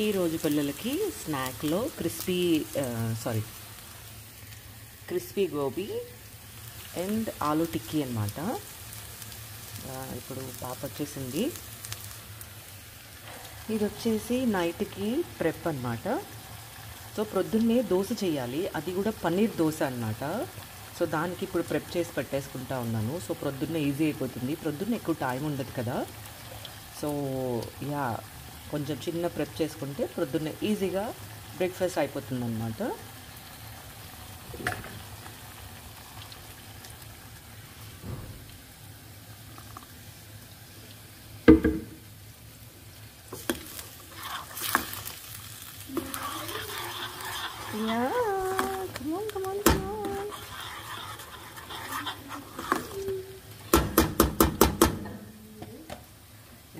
ఈరోజు పిల్లలకి స్నాక్లో crispy gobi and aloo tikki అన్నమాట. ఇప్పుడు పాప వచ్చేసింది. ఇది వచ్చేసి నైట్కి ప్రెప్ అన్నమాట. సో ప్రొద్దున్నే దోశ చేయాలి, అది కూడా పన్నీర్ దోశ అన్నమాట. సో దానికి ఇప్పుడు ప్రెప్ చేసి పెట్టేసుకుంటా ఉన్నాను. సో ప్రొద్దున్నే ఈజీ అయిపోతుంది, ప్రొద్దున్నే ఎక్కువ టైం ఉండదు కదా. సో కొంచెం చిన్న ప్రెప్ చేసుకుంటే ప్రొద్దున్నే ఈజీగా బ్రేక్ఫాస్ట్ అయిపోతుంది అన్నమాట.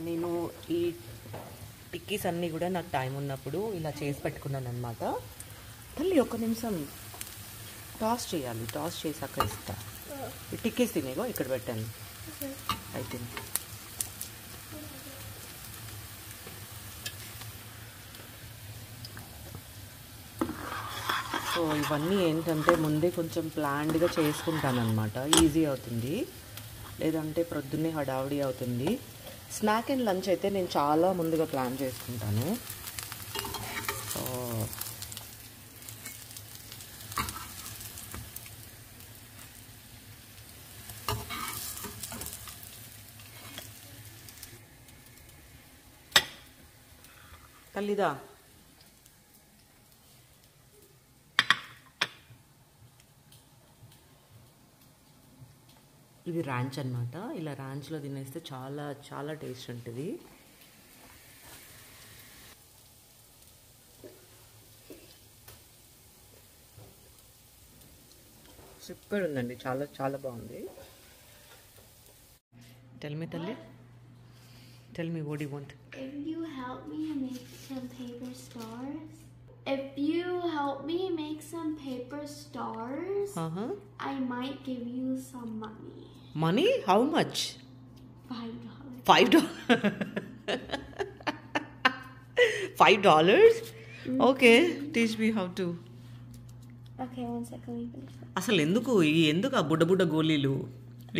నేను ఈ టిక్కీస్ అన్నీ కూడా నాకు టైం ఉన్నప్పుడు ఇలా చేసి పెట్టుకున్నాను అనమాట. తల్లి ఒక్క నిమిషం టాస్ చేయాలి, టాస్ చేసాక ఇస్తా. ఈ టిక్కీస్ తినేగో ఇక్కడ పెట్టాను అయితే. సో ఇవన్నీ ఏంటంటే ముందే కొంచెం ప్లాన్డ్గా చేసుకుంటాను అనమాట, ఈజీ అవుతుంది. లేదంటే ప్రొద్దున్నే హడావుడి అవుతుంది. స్నాక్ అండ్ లంచ్ అయితే నేను చాలా ముందుగా ప్లాన్ చేసుకుంటాను. సో తల్లిదా ఇది ర్యాంచ్ అనమాట. ఇలా ర్యాంచ్లో తినేస్తే చాలా చాలా టేస్ట్ ఉంటుంది. సూపర్ ఉందండి, చాలా చాలా బాగుంది. టెల్ మీ తల్లి, tell me what you want. If you help me make some paper stars, if you help me make some paper stars, I might give you some money. Money? How much? $5. $5? Okay, teach me how to. Okay, one second, let me finish that. అసలు ఎందుకు ఆ బుడ్డ గోళీలు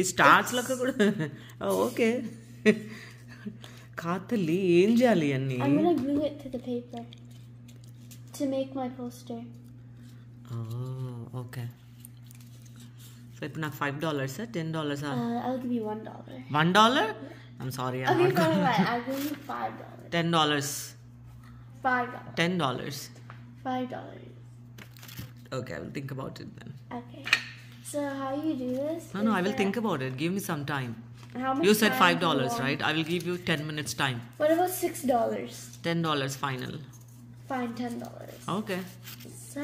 ఈ stars లెక్క కూడా. Okay కాతల్లి ఏం చేయాలి అన్ని? I'm gonna glue it to the paper to make my poster. Okay. So ఇప్పుడు నాకు $5 $10? I'll give you $1. $1? I'm sorry. Okay, fine. I'll give you $5. $10. $5. $10. $5. Okay, I will think about it then. Okay. So how you do this? No, I will think about it. Give me some time. How much You said time $5, right? I will give you 10 minutes time. What about $6? $10 final. Fine, $10. Okay. So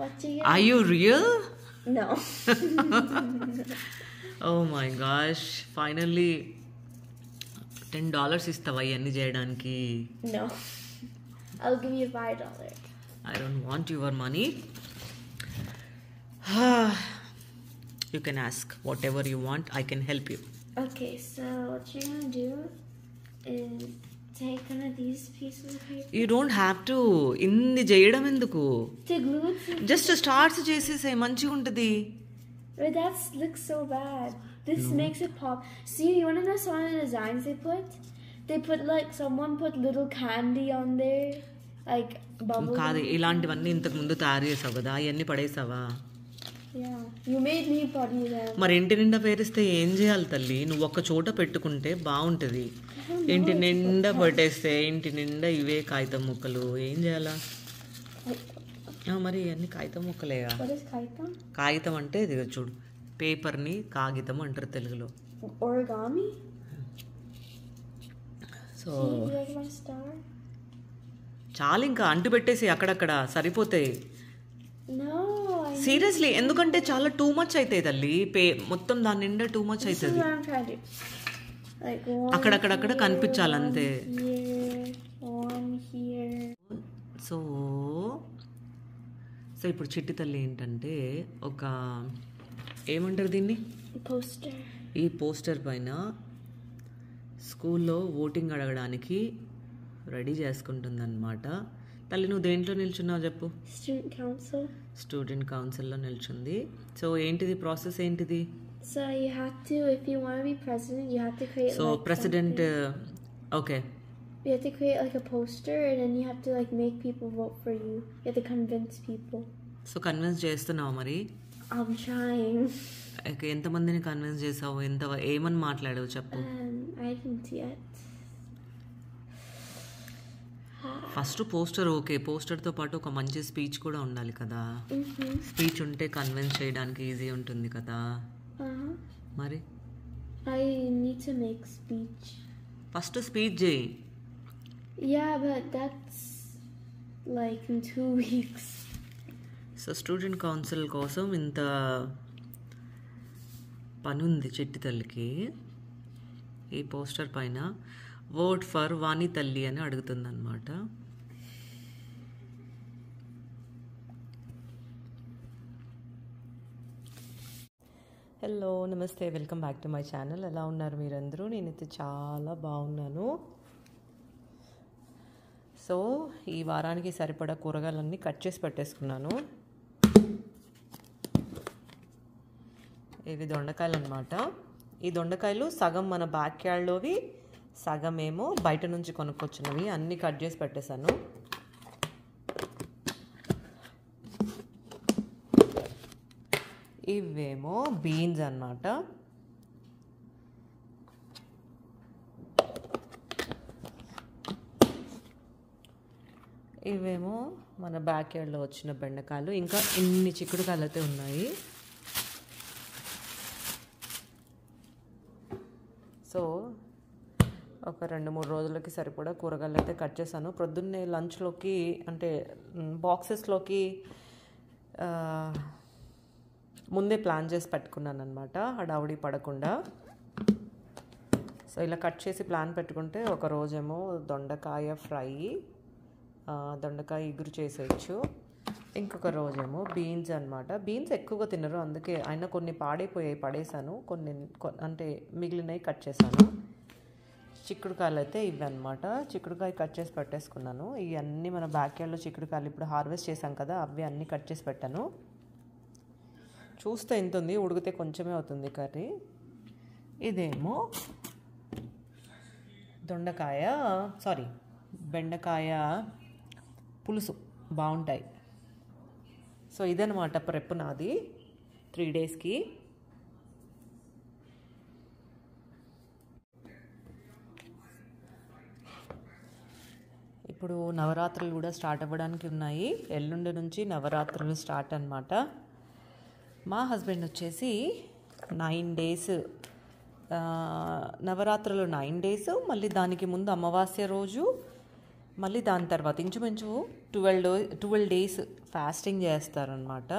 what you? Are you real? No. Oh my gosh! Finally, $10 ఇస్తావా ఇవన్నీ చేయడానికి? No. I'll give you $5. I don't want your money. You can ask whatever you want. I can help you. Okay, so what you're gonna do is take one of these pieces of paper. You don't have to. ఇన్ని చేయడం ఎందుకు? To glue it to. Just start చేసేసే మంచిగా ఉంటుంది. But that looks so bad. This makes it pop. See, you wanna know some of the designs they put? They put like someone put little candy on there, like bubble. కాదు, ఇలాంటివన్నీ ఇంతకు ముందు తయారు చేసావు కదా, అవన్నీ పడేసావా? Yeah, you made me put them. మరి ఇంటి నిండా పేరిస్తే ఏం చేయాలి తల్లి? నువ్వు ఒక్క చోట పెట్టుకుంటే బాగుంటుంది. ఇంటి నిండా పట్టేస్తే ఇంటి నిండా ఇవే కాగితం ముక్కలు, ఏం చేయాలా? మరి అన్ని కాగితం ముక్కలేగా. What is kaitam? కాగితం అంటే ఇది చూడు, పేపర్ని కాగితం అంటారు తెలుగులో. Origami? So you like my star? చాలా ఇంకా అంటు పెట్టేసి అక్కడక్కడ సరిపోతాయి. No. సీరియస్లీ, ఎందుకంటే చాలా టూ మచ్ అవుతాయి తల్లి. మొత్తం దాని నిండా టూ మచ్ అవుతుంది. Like అక్కడక్కడక్కడ కనిపించాలి అంతే. One here. సో ఇప్పుడు చిట్టి తల్లి ఏంటంటే ఒక ఏమంటారు దీన్ని, పోస్టర్. ఈ పోస్టర్ పైన స్కూల్లో ఓటింగ్ అడగడానికి రెడీ చేసుకుంటుందన్నమాట. తల్లి నువ్వు దేంట్లో నిల్చున్నావు చెప్పు? Student council. స్టూడెంట్ కౌన్సిల్లో నిల్చుంది. సో ఏంటిది ప్రాసెస్ ఏంటిది? So you have to, if you want to be president, you have to create so like president something. Okay. You have to create like a poster, and then you have to like make people vote for you. You have to convince people. So convince చేస్తున్నావు మరి? I'm trying. ఎంతమందిని convince చేసావు? ఏమని మాట్లాడావు చెప్పు? I didn't yet. First poster okay, పోస్టర్తో పాటు ఒక మంచి స్పీచ్ కూడా ఉండాలి కదా. స్పీచ్ ఉంటే కన్విన్స్ చేయడానికి ఈజీ ఉంటుంది కదా. మరి I need to make speech. First speech చేయి. Yeah, but that's like in 2 weeks. So student council కోసం ఇంత పని ఉంది చిట్టి తల్లికి. ఈ పోస్టర్ పైన ఓట్ ఫర్ వాణి తల్లి అని అడుగుతుందన్నమాట. హలో, నమస్తే, welcome back to my channel. ఎలా ఉన్నారు మీరందరూ? నేనైతే చాలా బాగున్నాను. సో ఈ వారానికి సరిపడా కూరగాయలన్నీ కట్ చేసి పెట్టేసుకున్నాను. ఇవి దొండకాయలు అన్నమాట. ఈ దొండకాయలు సగం మన బ్యాక్ యార్డ్లోవి, సగం ఏమో బయట నుంచి కొనుక్కొచ్చినవి. అన్నీ కట్ చేసి పెట్టేశాను. ఇవేమో బీన్స్ అన్నమాట. ఇవేమో మన బ్యాక్ యార్డ్లో వచ్చిన బెండకాయలు. ఇంకా ఇన్ని చిక్కుడుకాయలు అయితే ఉన్నాయి. సో ఒక 2-3 రోజులకి సరిపడా కూరగాయలు అయితే కట్ చేశాను. ప్రొద్దున్నే లంచ్లోకి అంటే బాక్సెస్లోకి ముందే ప్లాన్ చేసి పెట్టుకున్నాను అనమాట, హడావుడి పడకుండా. సో ఇలా కట్ చేసి ప్లాన్ పెట్టుకుంటే ఒక రోజేమో దొండకాయ ఫ్రై, దొండకాయ ఇగురు చేసేయచ్చు. ఇంకొక రోజేమో బీన్స్ అనమాట. బీన్స్ ఎక్కువగా తినరు, అందుకే అయినా కొన్ని పాడైపోయాయి, పడేసాను. కొన్ని అంటే మిగిలినవి కట్ చేశాను. చిక్కుడుకాయలు అయితే ఇవి అనమాట. చిక్కుడుకాయ కట్ చేసి పెట్టేసుకున్నాను. ఇవన్నీ మన బ్యాక్ యార్డ్లో చిక్కుడుకాయలు ఇప్పుడు హార్వెస్ట్ చేశాం కదా, అవి అన్నీ కట్ చేసి పెట్టాను. చూస్తే ఎంత ఉంది, ఉడికితే కొంచెమే అవుతుంది కర్రీ. ఇదేమో బెండకాయ పులుసు, బాగుంటాయి. సో ఇదనమాట ప్రెప్ నాది 3 డేస్కి. ఇప్పుడు నవరాత్రులు కూడా స్టార్ట్ అవ్వడానికి ఉన్నాయి. ఎల్లుండి నుంచి నవరాత్రులు స్టార్ట్ అన్నమాట. మా హస్బెండ్ వచ్చేసి 9 డేస్ నవరాత్రులు 9 డేస్, మళ్ళీ దానికి ముందు అమావాస్య రోజు, మళ్ళీ దాని తర్వాత ఇంచుమించు 12 డేస్ ఫాస్టింగ్ చేస్తారనమాట.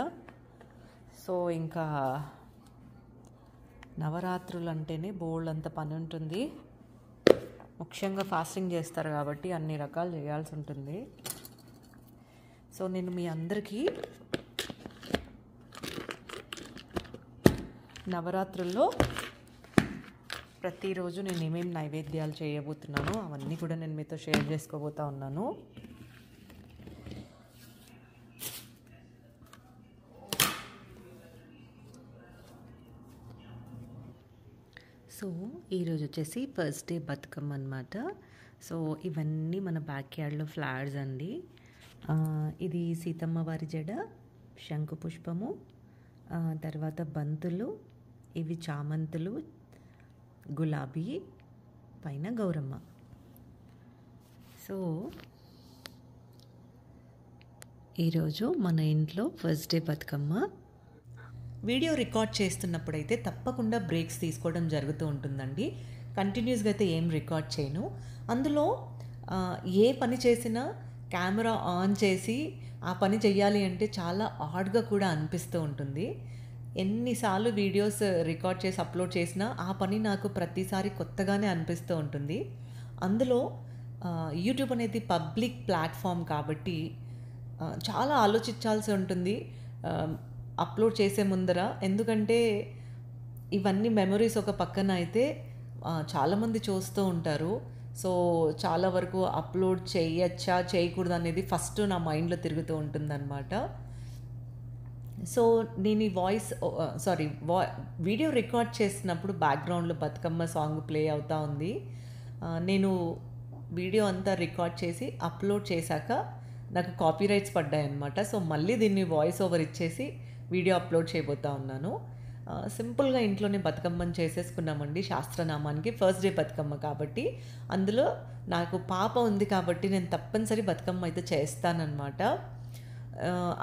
సో ఇంకా నవరాత్రులు అంటేనే బోల్డ్ అంత పని ఉంటుంది. ముఖ్యంగా ఫాస్టింగ్ చేస్తారు కాబట్టి అన్ని రకాలు చేయాల్సి ఉంటుంది. సో నేను మీ అందరికీ నవరాత్రుల్లో ప్రతిరోజు నేను ఏమేమి నైవేద్యాలు చేయబోతున్నానో అవన్నీ కూడా నేను మీతో షేర్ చేసుకోబోతా ఉన్నాను. సో ఈరోజు వచ్చేసి ఫస్ట్ డే బతుకమ్మ అనమాట. సో ఇవన్నీ మన బ్యాక్ యార్డ్లో ఫ్లవర్స్ అండి. ఇది సీతమ్మ వారి జడ, శంకు పుష్పము, తర్వాత బంతులు, ఇవి చామంతులు, గులాబీ, పైన గౌరమ్మ. సో ఈరోజు మన ఇంట్లో first day Bathukamma. Video record చేస్తున్నప్పుడైతే తప్పకుండా బ్రేక్స్ తీసుకోవడం జరుగుతూ ఉంటుందండి. కంటిన్యూస్గా అయితే ఏం రికార్డ్ చేయను. అందులో ఏ పని చేసినా కెమెరా ఆన్ చేసి ఆ పని చెయ్యాలి అంటే చాలా ఆడ్గా కూడా అనిపిస్తూ ఉంటుంది. ఎన్నిసార్లు వీడియోస్ రికార్డ్ చేసి అప్లోడ్ చేసినా ఆ పని నాకు ప్రతిసారి కొత్తగానే అనిపిస్తూ ఉంటుంది. అందులో యూట్యూబ్ అనేది పబ్లిక్ ప్లాట్ఫామ్ కాబట్టి చాలా ఆలోచించాల్సి ఉంటుంది అప్లోడ్ చేసే ముందర. ఎందుకంటే ఇవన్నీ మెమరీస్ ఒక పక్కన అయితే చాలామంది చూస్తూ ఉంటారు. సో చాలా వరకు అప్లోడ్ చేయొచ్చా చేయకూడదు అనేది ఫస్ట్ నా మైండ్లో తిరుగుతూ ఉంటుందన్నమాట. సో నేను ఈ వీడియో రికార్డ్ చేసినప్పుడు బ్యాక్గ్రౌండ్లో బతుకమ్మ సాంగ్ ప్లే అవుతూ ఉంది. నేను వీడియో అంతా రికార్డ్ చేసి అప్లోడ్ చేశాక నాకు కాపీరైట్స్ పడ్డాయన్నమాట. సో మళ్ళీ దీన్ని వాయిస్ ఓవర్ ఇచ్చేసి వీడియో అప్లోడ్ చేయబోతా ఉన్నాను. సింపుల్గా ఇంట్లోనే బతుకమ్మని చేసేసుకున్నామండి శాస్త్రనామానికి. ఫస్ట్ డే బతుకమ్మ కాబట్టి అందులో నాకు పాప ఉంది కాబట్టి నేను తప్పనిసరి బతుకమ్మ అయితే చేస్తానన్నమాట.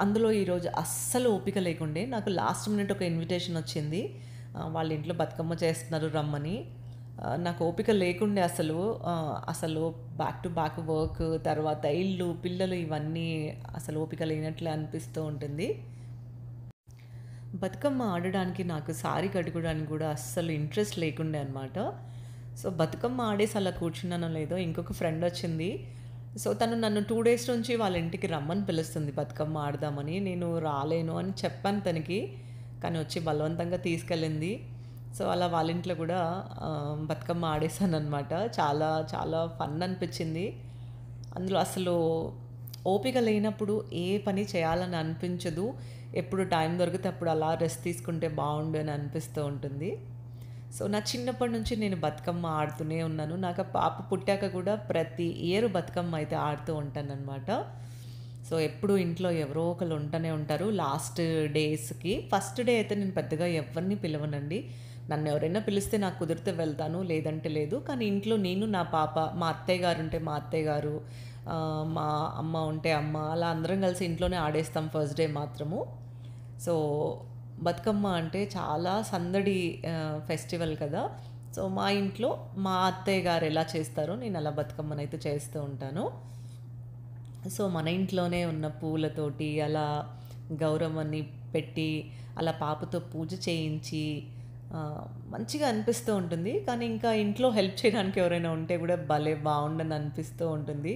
అందులో ఈరోజు అస్సలు ఓపిక లేకుండే. నాకు లాస్ట్ మినిట్ ఒక ఇన్విటేషన్ వచ్చింది, వాళ్ళ ఇంట్లో బతుకమ్మ చేస్తున్నారు రమ్మని. నాకు ఓపిక లేకుండే అసలు బ్యాక్ టు బ్యాక్ వర్క్, తర్వాత ఇల్లు పిల్లలు ఇవన్నీ అసలు ఓపిక లేనట్లే అనిపిస్తూ ఉంటుంది. బతుకమ్మ ఆడడానికి నాకు సారీ కట్టుకోవడానికి కూడా అస్సలు ఇంట్రెస్ట్ లేకుండే అనమాట. సో బతుకమ్మ ఆడేసి అలా కూర్చున్నానో లేదో ఇంకొక ఫ్రెండ్ వచ్చింది. సో తను నన్ను 2 days నుంచి వాళ్ళ ఇంటికి రమ్మని పిలుస్తుంది బతుకమ్మ ఆడదామని. నేను రాలేను అని చెప్పాను తనకి, కానీ వచ్చి బలవంతంగా తీసుకెళ్ళింది. సో అలా వాళ్ళ ఇంట్లో కూడా బతుకమ్మ ఆడేసాను అనమాట. చాలా చాలా ఫన్ అనిపించింది. అందులో అసలు ఓపిక లేనప్పుడు ఏ పని చేయాలని అనిపించదు. ఎప్పుడు టైం దొరికితే అప్పుడు అలా రెస్ట్ తీసుకుంటే బాగుండు అని అనిపిస్తూ ఉంటుంది. సో నా చిన్నప్పటి నుంచి నేను బతుకమ్మ ఆడుతూనే ఉన్నాను. నాకు పాప పుట్టాక కూడా ప్రతి ఇయర్ బతుకమ్మ అయితే ఆడుతూ ఉంటానన్నమాట. సో ఎప్పుడు ఇంట్లో ఎవరో ఒకరు ఉంటూనే ఉంటారు. లాస్ట్ డేస్కి ఫస్ట్ డే అయితే నేను పెద్దగా ఎవరిని పిలవనండి. నన్ను ఎవరైనా పిలిస్తే నాకు కుదిరితే వెళ్తాను, లేదంటే లేదు. కానీ ఇంట్లో నేను, నా పాప, మా అత్తయ్య గారు ఉంటే మా అత్తయ్య గారు, మా అమ్మ ఉంటే అమ్మ, అలా అందరం కలిసి ఇంట్లోనే ఆడేస్తాం ఫస్ట్ డే మాత్రము. సో బతుకమ్మ అంటే చాలా సందడి ఫెస్టివల్ కదా. సో మా ఇంట్లో మా అత్తయ్య గారు ఎలా చేస్తారో నేను అలా బతుకమ్మనైతే చేస్తూ ఉంటాను. సో మన ఇంట్లోనే ఉన్న పూలతోటి అలా గౌరమ్మని పెట్టి అలా పాపతో పూజ చేయించి మంచిగా అనిపిస్తూ ఉంటుంది. కానీ ఇంకా ఇంట్లో హెల్ప్ చేయడానికి ఎవరైనా ఉంటే కూడా భలే బాగుండని అనిపిస్తూ ఉంటుంది.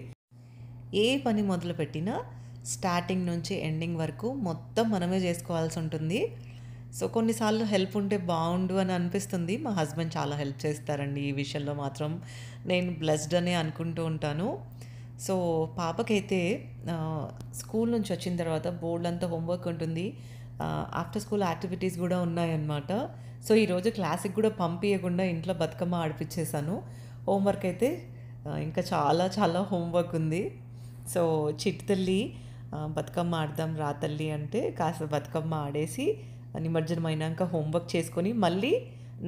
ఏ పని మొదలుపెట్టినా స్టార్టింగ్ నుంచి ఎండింగ్ వరకు మొత్తం మనమే చేసుకోవాల్సి ఉంటుంది. సో కొన్నిసార్లు హెల్ప్ ఉంటే బాగుండు అని అనిపిస్తుంది. మా హస్బెండ్ చాలా హెల్ప్ చేస్తారండి ఈ విషయంలో మాత్రం. నేను బ్లెస్డ్ అనే అనుకుంటూ ఉంటాను. సో పాపకైతే స్కూల్ నుంచి వచ్చిన తర్వాత బోర్డు అంతా హోంవర్క్ ఉంటుంది. ఆఫ్టర్ స్కూల్ యాక్టివిటీస్ కూడా ఉన్నాయన్నమాట. సో ఈరోజు క్లాస్కి కూడా పంపించకుండా ఇంట్లో బతుకమ్మ ఆడిపించేశాను. హోంవర్క్ అయితే ఇంకా చాలా చాలా హోంవర్క్ ఉంది. సో చిట్టి తల్లి బతుకమ్మ ఆడదాం రా తల్లి అంటే కాస్త బతుకమ్మ ఆడేసి నిమజ్జనం అయినాక హోంవర్క్ చేసుకొని మళ్ళీ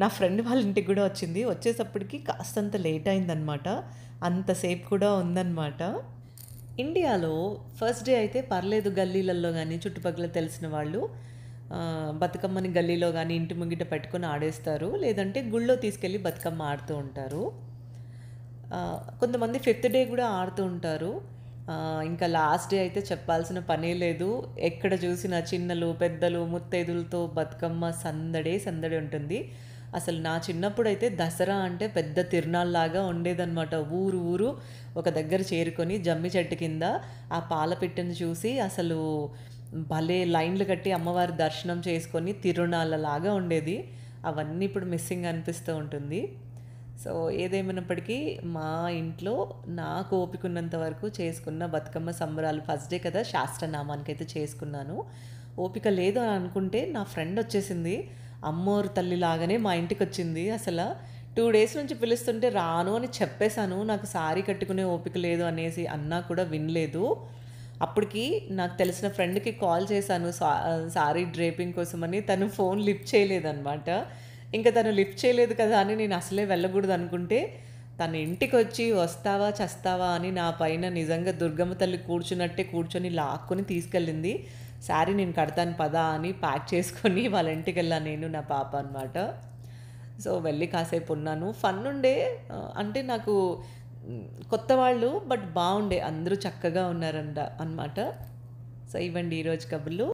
నా ఫ్రెండ్ వాళ్ళ ఇంటికి కూడా వచ్చింది. వచ్చేసప్పటికి కాస్తంత లేట్ అయిందనమాట. అంతసేపు కూడా ఉందన్నమాట. ఇండియాలో ఫస్ట్ డే అయితే పర్లేదు, గల్లీలలో కానీ చుట్టుపక్కల తెలిసిన వాళ్ళు బతుకమ్మని గల్లీలో కానీ ఇంటి ముంగిట పెట్టుకొని ఆడేస్తారు, లేదంటే గుళ్ళో తీసుకెళ్ళి బతుకమ్మ ఆడుతూ ఉంటారు. కొంతమంది 5th డే కూడా ఆడుతూ ఉంటారు. ఇంకా లాస్ట్ డే అయితే చెప్పాల్సిన పనే లేదు. ఎక్కడ చూసినా చిన్నలు పెద్దలు ముత్తైదులతో బతుకమ్మ సందడే సందడి ఉంటుంది. అసలు నా చిన్నప్పుడు అయితే దసరా అంటే పెద్ద తిరునాళ్ళలాగా ఉండేదన్నమాట. ఊరు ఊరు ఒక దగ్గర చేరుకొని జమ్మి చెట్టు కింద ఆ పాలపిట్టను చూసి అసలు భలే లైన్లు కట్టి అమ్మవారి దర్శనం చేసుకొని తిరునాళ్ళలాగా ఉండేది. అవన్నీ ఇప్పుడు మిస్సింగ్ అనిపిస్తూ ఉంటుంది. సో ఏదేమైనప్పటికీ మా ఇంట్లో నాకు ఓపిక ఉన్నంత వరకు చేసుకున్న బతుకమ్మ సంబరాలు. ఫస్ట్ డే కదా, శాస్త్రనామానికి అయితే చేసుకున్నాను. ఓపిక లేదు అని అనుకుంటే నా ఫ్రెండ్ వచ్చేసింది, అమ్మోరు తల్లి లాగానే మా ఇంటికి వచ్చింది. అసలు 2 days నుంచి పిలుస్తుంటే రాను అని చెప్పేశాను. నాకు సారీ కట్టుకునే ఓపిక లేదు అనేసి అన్నా కూడా వినలేదు. అప్పటికి నాకు తెలిసిన ఫ్రెండ్కి కాల్ చేశాను సారీ డ్రేపింగ్ కోసమని. తను ఫోన్ లిఫ్ట్ చేయలేదన్నమాట. ఇంకా తను లిఫ్ట్ చేయలేదు కదా అని నేను అసలే వెళ్ళకూడదు అనుకుంటే తన ఇంటికి వచ్చి వస్తావా చస్తావా అని నా పైన నిజంగా దుర్గమ్మ తల్లి కూర్చున్నట్టే కూర్చొని లాక్కొని తీసుకెళ్ళింది. శారీ నేను కడతాను పదా అని ప్యాక్ చేసుకొని వాళ్ళ ఇంటికి వెళ్ళాను నేను, నా పాప అనమాట. సో వెళ్ళి కాసేపు ఉన్నాను. ఫన్ ఉండే, అంటే నాకు కొత్త వాళ్ళు బట్ బాగుండే, అందరూ చక్కగా ఉన్నారంట అనమాట. సో ఇవ్వండి ఈరోజు కబుర్లు.